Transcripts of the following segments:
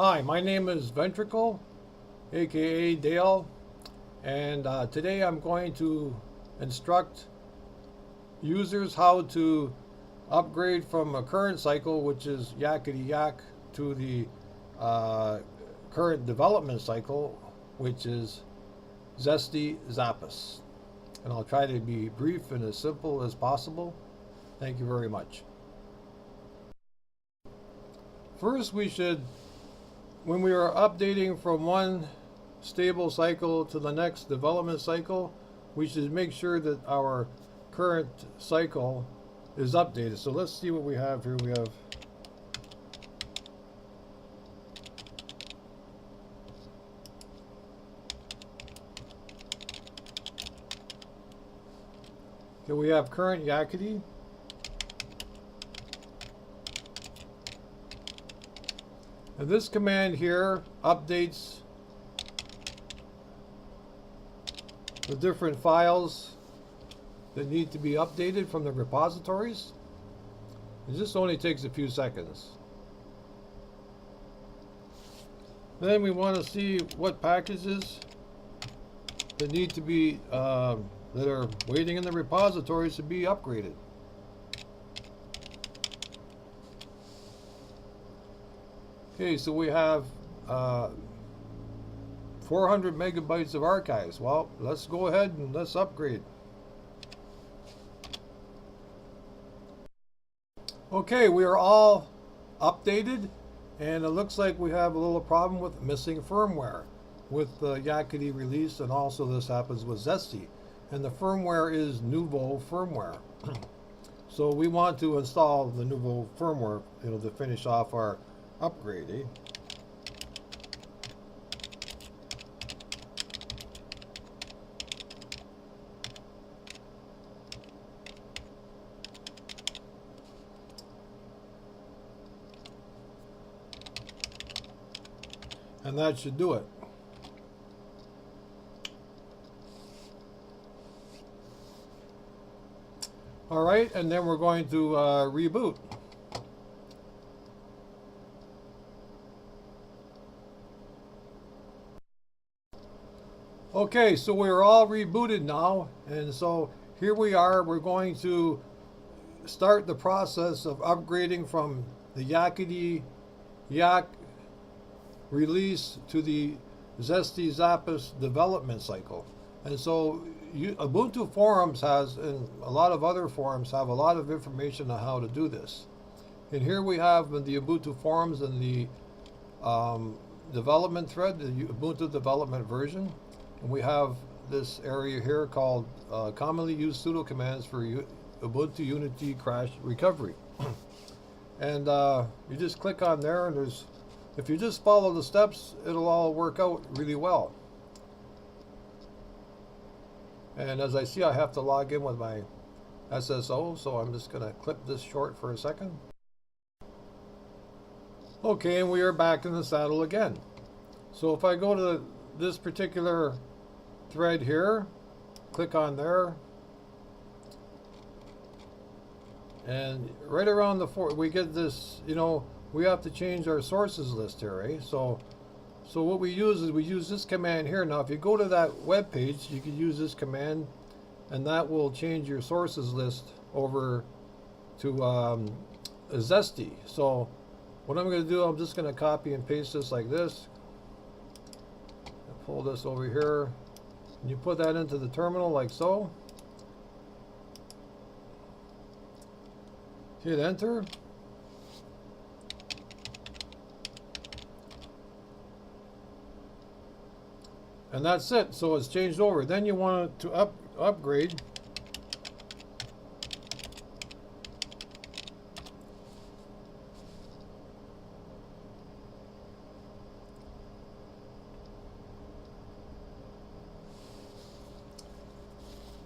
Hi, my name is Ventricle, aka Dale, and today I'm going to instruct users how to upgrade from a current cycle, which is yakety yak, to the current development cycle, which is Zesty Zappus. And I'll try to be brief and as simple as possible. Thank you very much. First, when we are updating from one stable cycle to the next development cycle, we should make sure that our current cycle is updated. So let's see what we have here. We have current yakety. And this command here updates the different files that need to be updated from the repositories. And this only takes a few seconds. Then we want to see what packages that need to be that are waiting in the repositories to be upgraded. Okay, so we have 400 megabytes of archives. Well, let's go ahead and let's upgrade. Okay, we are all updated, and it looks like we have a little problem with missing firmware with the Yakety release, and also this happens with Zesty. And the firmware is Nouveau firmware. So we want to install the Nouveau firmware, to finish off our upgrade, eh? And that should do it. All right, and then we're going to reboot. Okay, so we're all rebooted now, and so here we are. We're going to start the process of upgrading from the Yakety Yak release to the Zesty Zappus development cycle. And so Ubuntu forums has, and a lot of other forums have a lot of information on how to do this. And here we have in the Ubuntu forums in the development thread, the Ubuntu development version. And we have this area here called commonly used sudo commands for Ubuntu Unity crash recovery. And you just click on there, and if you just follow the steps, it'll all work out really well. And as I see, I have to log in with my SSO, so I'm just going to clip this short for a second. Okay, and we are back in the saddle again. So if I go to this particular thread here, click on there, and right around we get this, we have to change our sources list here, eh? So what we use is this command here. Now if you go to that web page, you can use this command, and that will change your sources list over to Zesty. So what I'm going to do, I'm just going to copy and paste this like this, pull this over here, and you put that into the terminal like so. Hit enter. And that's it. So it's changed over. Then you want to upgrade.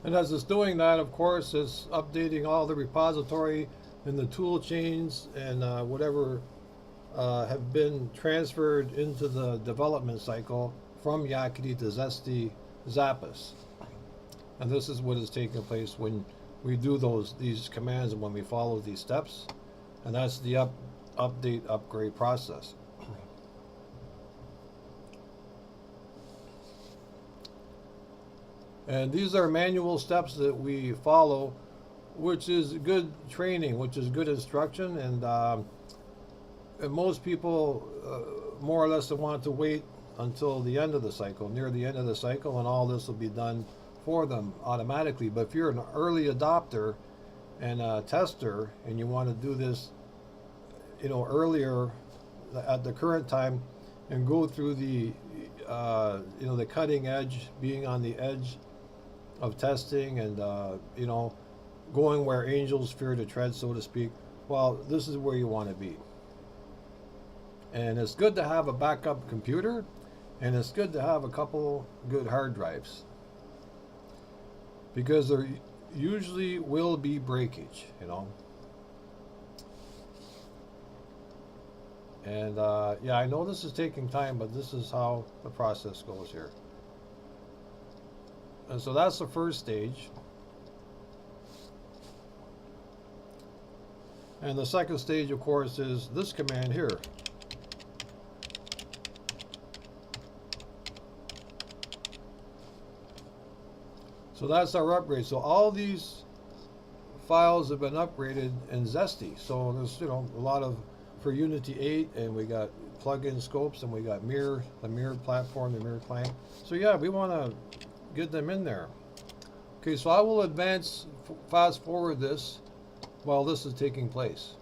And as it's doing that, of course, it's updating all the repository and the tool chains and whatever have been transferred into the development cycle from Yakety to Zesty Zappus. And this is what is taking place when we do these commands and when we follow these steps. And that's the update upgrade process. And these are manual steps that we follow, which is good training, which is good instruction. And most people more or less want to wait until the end of the cycle, near the end of the cycle, and all this will be done for them automatically. But if you're an early adopter and a tester and you want to do this, earlier at the current time and go through the the cutting edge, being on the edge of testing and going where angels fear to tread, so to speak, well, this is where you want to be. And it's good to have a backup computer, and it's good to have a couple good hard drives, because there usually will be breakage, And yeah, I know this is taking time, but this is how the process goes here. And so that's the first stage. And the second stage, of course, is this command here. So that's our upgrade. So all these files have been upgraded in Zesty. So there's a lot of, for Unity 8, and we got plug-in scopes, and we got the mirror platform, the mirror client. So yeah, we want to get them in there. Okay, so I will fast forward this while this is taking place.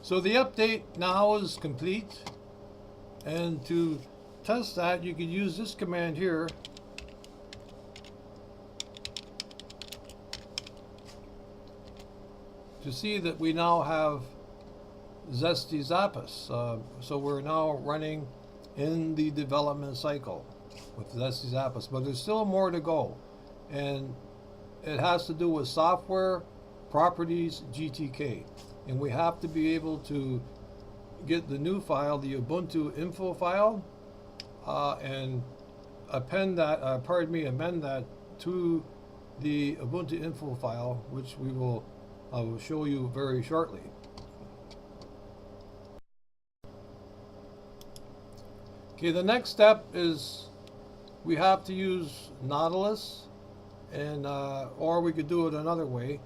So the update now is complete, and to test that, you could use this command here. To see that we now have Zesty Zappos. So we're now running in the development cycle with Zesty Zappos, but there's still more to go. And it has to do with software, properties, GTK. And we have to be able to get the new file, the Ubuntu info file, and amend that to the Ubuntu info file, which I will show you very shortly. Okay, the next step is we have to use Nautilus, and or we could do it another way.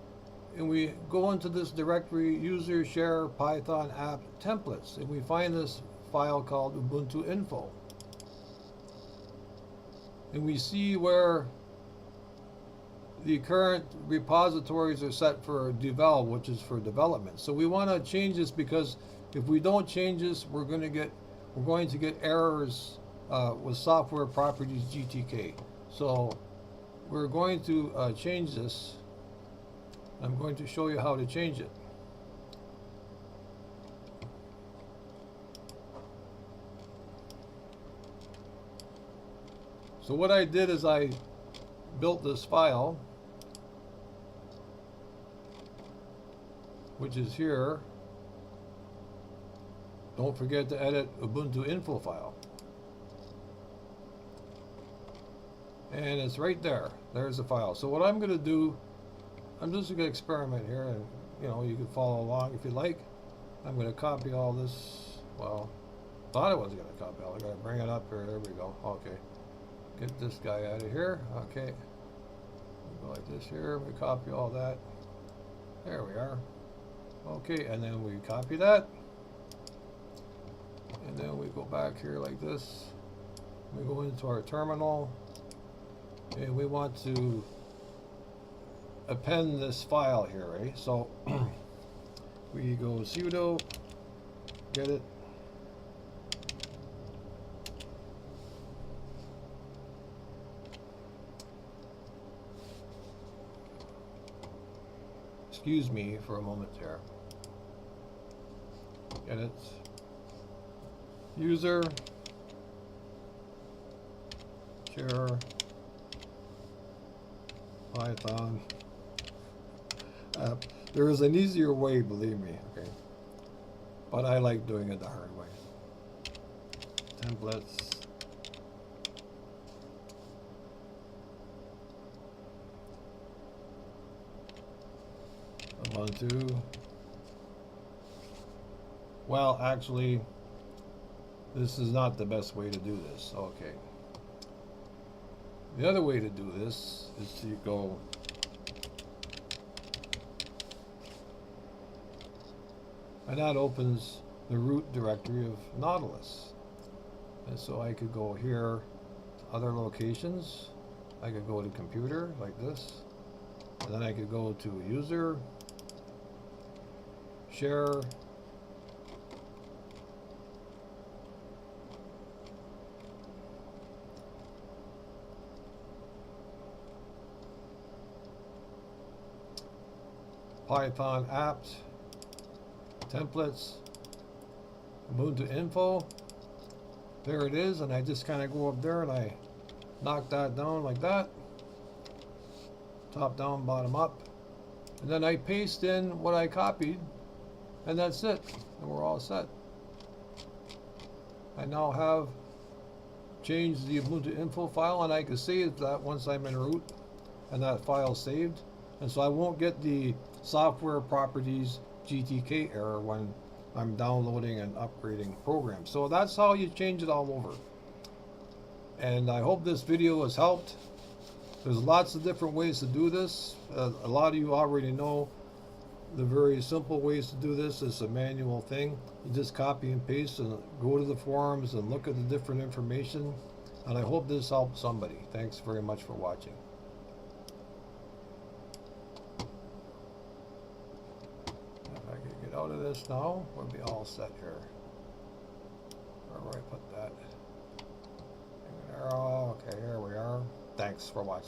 And we go into this directory, user share Python app templates, and we find this file called Ubuntu info. And we see where the current repositories are set for devel, which is for development. So we want to change this, because if we don't change this, we're going to get errors with software properties GTK. So we're going to change this. I'm going to show you how to change it. So what I did is I built this file, which is here. Don't forget to edit Ubuntu info file. And it's right there. There's the file. So what I'm going to do, I'm just going to experiment here, and you can follow along if you like. I'm going to copy all this. Well, thought I was going to copy all. I got to bring it up here. There we go. Okay. Get this guy out of here. Okay. Go like this here. We copy all that. There we are. Okay, and then we copy that. And then we go back here like this. We go into our terminal, and we want to append this file here, right? So we go sudo, get it. Excuse me for a moment there. Get it. User share Python app. There is an easier way, believe me, okay? But I like doing it the hard way. Templates. Ubuntu. Well, actually, This is not the best way to do this. Okay. The other way to do this is to go and that opens the root directory of Nautilus. And so I could go here to other locations. I could go to computer like this. And then I could go to user, share, Python apps, templates, Ubuntu info. There it is, and I just kind of go up there and I knock that down like that. Top down, bottom up. And then I paste in what I copied, and that's it. And we're all set. I now have changed the Ubuntu info file, and I can save that once I'm in root, and that file saved. And so I won't get the software properties GTK error when I'm downloading and upgrading programs. So that's how you change it all over. And I hope this video has helped. There's lots of different ways to do this. A lot of you already know the very simple ways to do this. It's a manual thing. You just copy and paste and go to the forums and look at the different information. And I hope this helps somebody. Thanks very much for watching. If I could get out of this now, we'll be all set here. Where do I put that? Okay, here we are. Thanks for watching.